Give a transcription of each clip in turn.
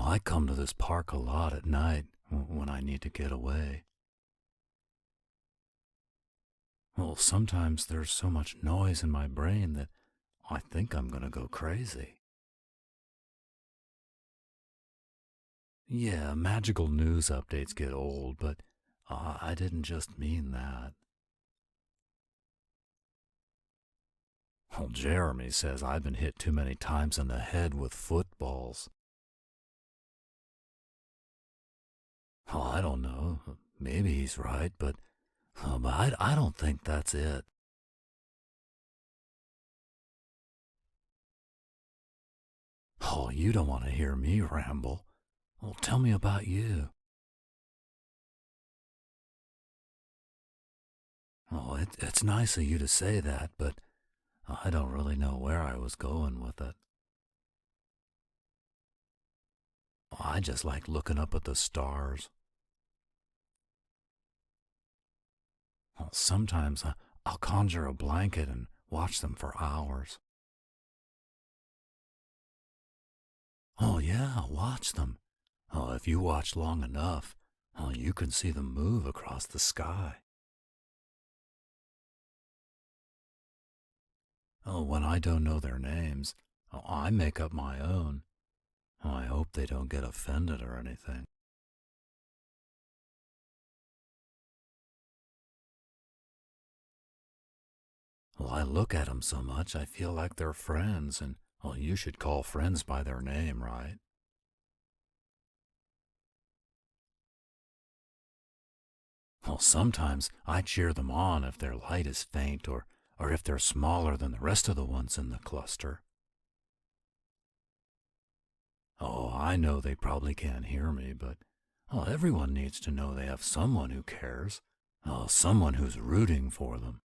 Oh, I come to this park a lot at night when I need to get away. Well, sometimes there's so much noise in my brain that I think I'm gonna go crazy. Yeah, magical news updates get old, but I didn't just mean that. Well, Jeremy says I've been hit too many times in the head with footballs. Oh, I don't know. Maybe he's right, but I don't think that's it. Oh, you don't want to hear me ramble. Well, tell me about you. Oh, it's nice of you to say that, but I don't really know where I was going with it. I just like looking up at the stars. Well, sometimes I'll conjure a blanket and watch them for hours. Oh, yeah, watch them. Oh, if you watch long enough, you can see them move across the sky. Oh, when I don't know their names, I make up my own. I hope they don't get offended or anything. Well, I look at 'em so much I feel like they're friends, and you should call friends by their name, right? Well, sometimes I cheer them on if their light is faint or if they're smaller than the rest of the ones in the cluster. Oh, I know they probably can't hear me, but everyone needs to know they have someone who cares. Oh, someone who's rooting for them.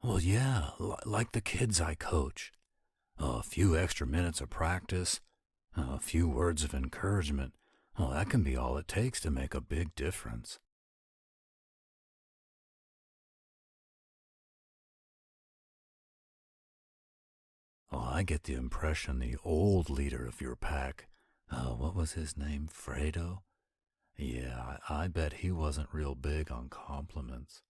Well, yeah, like the kids I coach. A few extra minutes of practice, a few words of encouragement. Oh, that can be all it takes to make a big difference. Oh, I get the impression the old leader of your pack, what was his name, Fredo? Yeah, I bet he wasn't real big on compliments.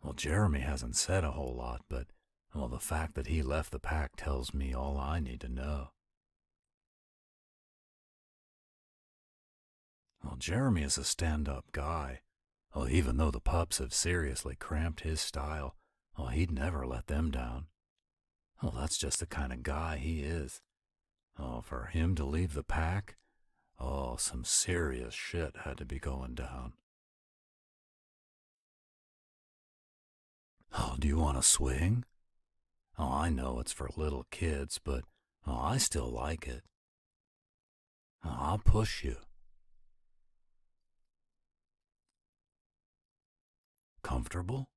Well, Jeremy hasn't said a whole lot, but the fact that he left the pack tells me all I need to know. Well, Jeremy is a stand-up guy. Even though the pups have seriously cramped his style, he'd never let them down. That's just the kind of guy he is. For him to leave the pack, some serious shit had to be going down. Oh, do you want to swing? Oh, I know it's for little kids, but I still like it. I'll push you. Comfortable?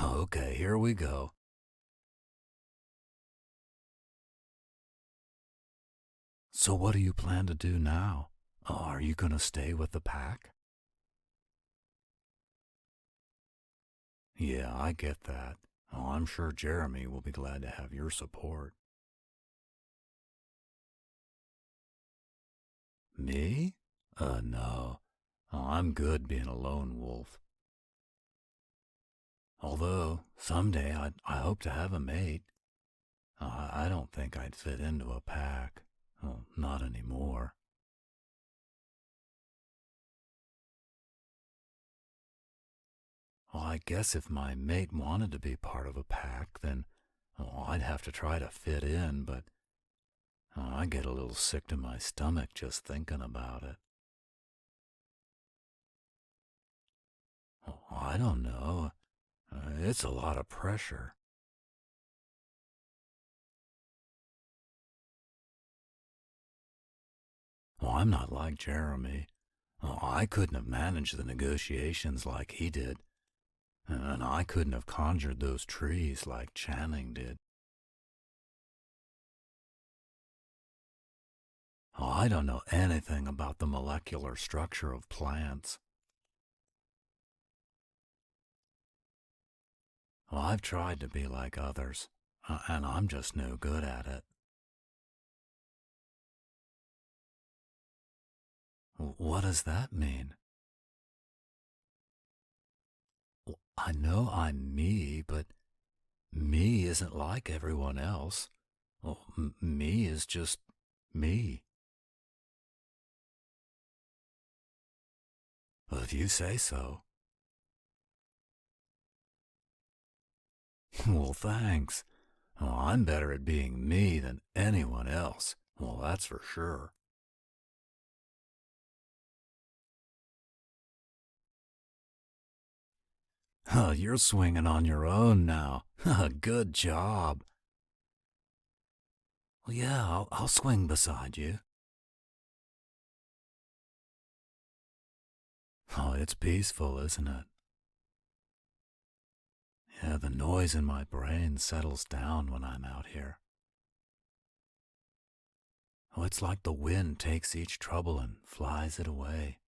Okay, here we go. So what do you plan to do now? Are you going to stay with the pack? Yeah, I get that. I'm sure Jeremy will be glad to have your support. Me? No. I'm good being a lone wolf. Although, someday I hope to have a mate. I don't think I'd fit into a pack. Not anymore. Well, I guess if my mate wanted to be part of a pack, then I'd have to try to fit in, but I get a little sick to my stomach just thinking about it. I don't know. It's a lot of pressure. I'm not like Jeremy. I couldn't have managed the negotiations like he did, and I couldn't have conjured those trees like Channing did. Oh, I don't know anything about the molecular structure of plants. Well, I've tried to be like others, and I'm just no good at it. What does that mean? Well, I know I'm me, but me isn't like everyone else. Well, me is just me. Well, if you say so. Well, thanks. Oh, I'm better at being me than anyone else. Well, that's for sure. Oh, you're swinging on your own now. Good job. Well, yeah, I'll swing beside you. Oh, it's peaceful, isn't it? Yeah, the noise in my brain settles down when I'm out here. Oh, it's like the wind takes each trouble and flies it away.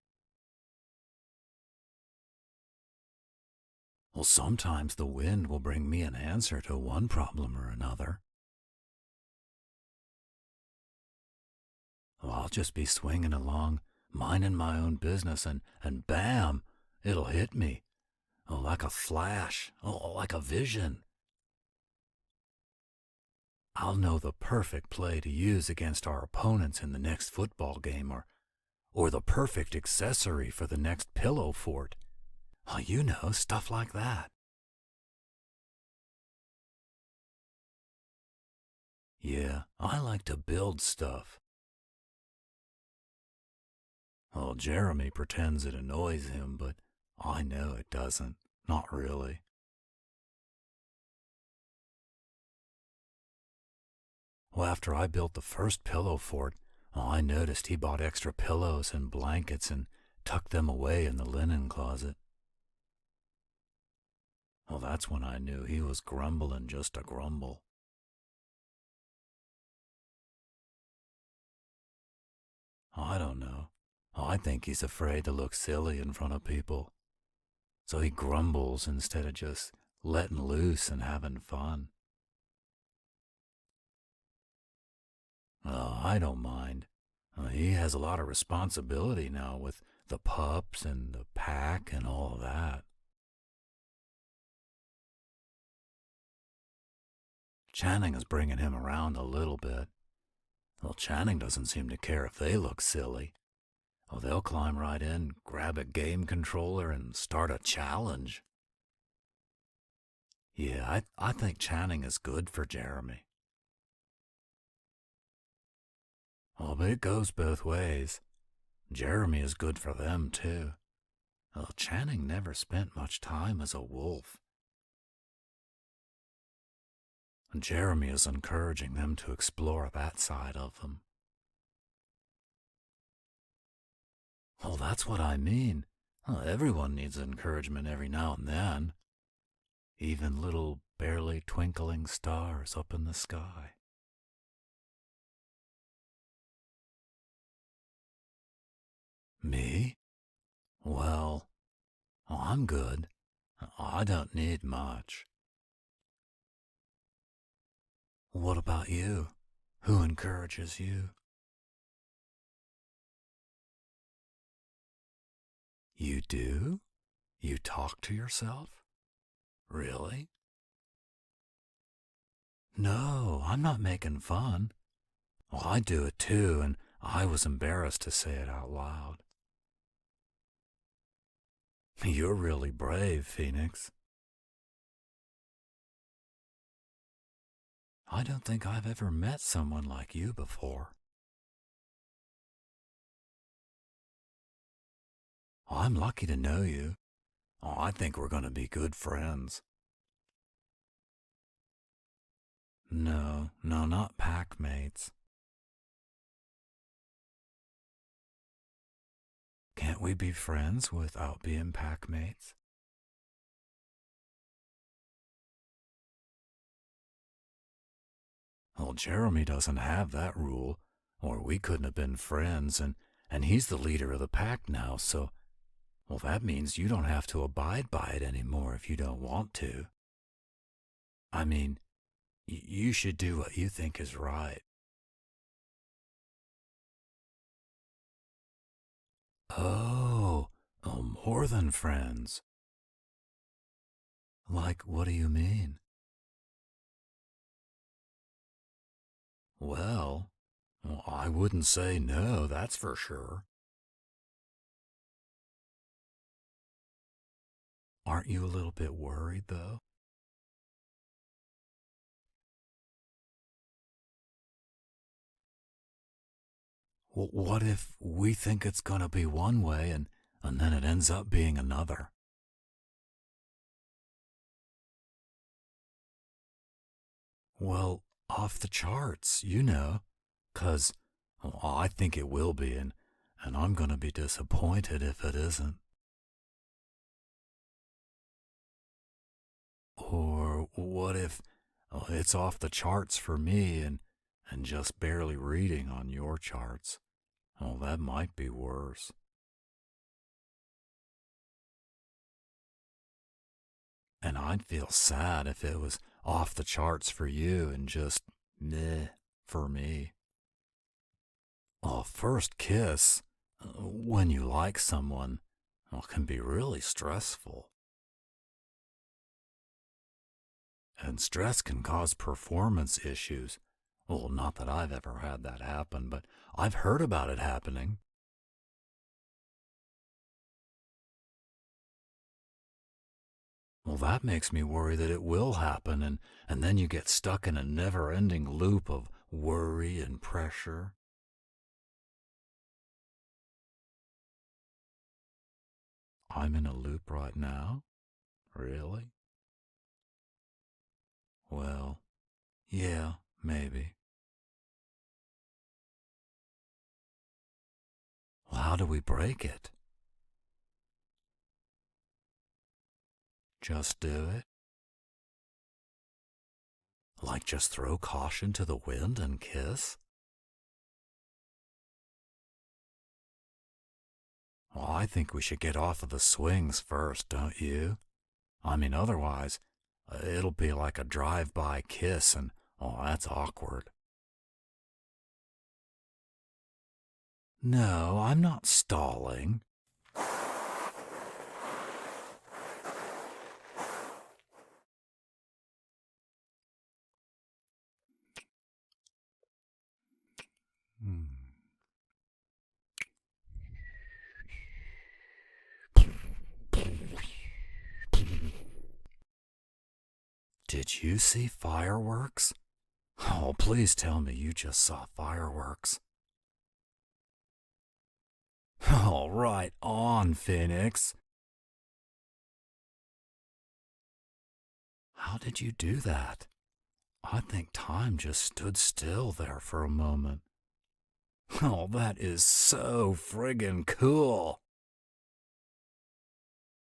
Well, sometimes the wind will bring me an answer to one problem or another. Well, I'll just be swinging along, minding my own business, and bam, it'll hit me. Oh, like a flash. Oh, like a vision. I'll know the perfect play to use against our opponents in the next football game, or the perfect accessory for the next pillow fort. Oh, you know, stuff like that. Yeah, I like to build stuff. Oh, Jeremy pretends it annoys him, but I know it doesn't. Not really. Well, after I built the first pillow fort, I noticed he bought extra pillows and blankets and tucked them away in the linen closet. Well, that's when I knew he was grumbling just to grumble. I don't know. I think he's afraid to look silly in front of people. So he grumbles instead of just letting loose and having fun. Oh, I don't mind. He has a lot of responsibility now with the pups and the pack and all of that. Channing is bringing him around a little bit. Well, Channing doesn't seem to care if they look silly. Oh, they'll climb right in, grab a game controller, and start a challenge. Yeah, I think Channing is good for Jeremy. Oh, but it goes both ways. Jeremy is good for them, too. Well, Channing never spent much time as a wolf. Jeremy is encouraging them to explore that side of them. Oh, that's what I mean. Everyone needs encouragement every now and then. Even little, barely twinkling stars up in the sky. Me? Well, I'm good. I don't need much. What about you? Who encourages you? You do? You talk to yourself? Really? No, I'm not making fun. Well, I do it too, and I was embarrassed to say it out loud. You're really brave, Phoenix. I don't think I've ever met someone like you before. I'm lucky to know you. I think we're going to be good friends. No, no, not pack mates. Can't we be friends without being pack mates? Well, Jeremy doesn't have that rule. or we couldn't have been friends, and he's the leader of the pack now, so, well, that means you don't have to abide by it anymore if you don't want to. I mean, you should do what you think is right. Oh, more than friends. Like, what do you mean? Well, I wouldn't say no, that's for sure. Aren't you a little bit worried, though? Well, what if we think it's gonna be one way and then it ends up being another? Well, off the charts, you know, 'cause well, I think it will be, and I'm gonna be disappointed if it isn't. Or what if it's off the charts for me and just barely reading on your charts? Oh, that might be worse. And I'd feel sad if it was off the charts for you and just meh for me. A first kiss, when you like someone, well, can be really stressful. And stress can cause performance issues. Well, not that I've ever had that happen, but I've heard about it happening. Well, that makes me worry that it will happen, and then you get stuck in a never ending loop of worry and pressure. I'm in a loop right now? Really? Well, yeah, maybe. Well, how do we break it? Just do it? Like just throw caution to the wind and kiss? Well, I think we should get off of the swings first, don't you? I mean, otherwise, it'll be like a drive-by kiss, and, oh, that's awkward. No, I'm not stalling. Hmm. Did you see fireworks? Oh, please tell me you just saw fireworks. Oh, right on, Phoenix. How did you do that? I think time just stood still there for a moment. Oh, that is so friggin' cool.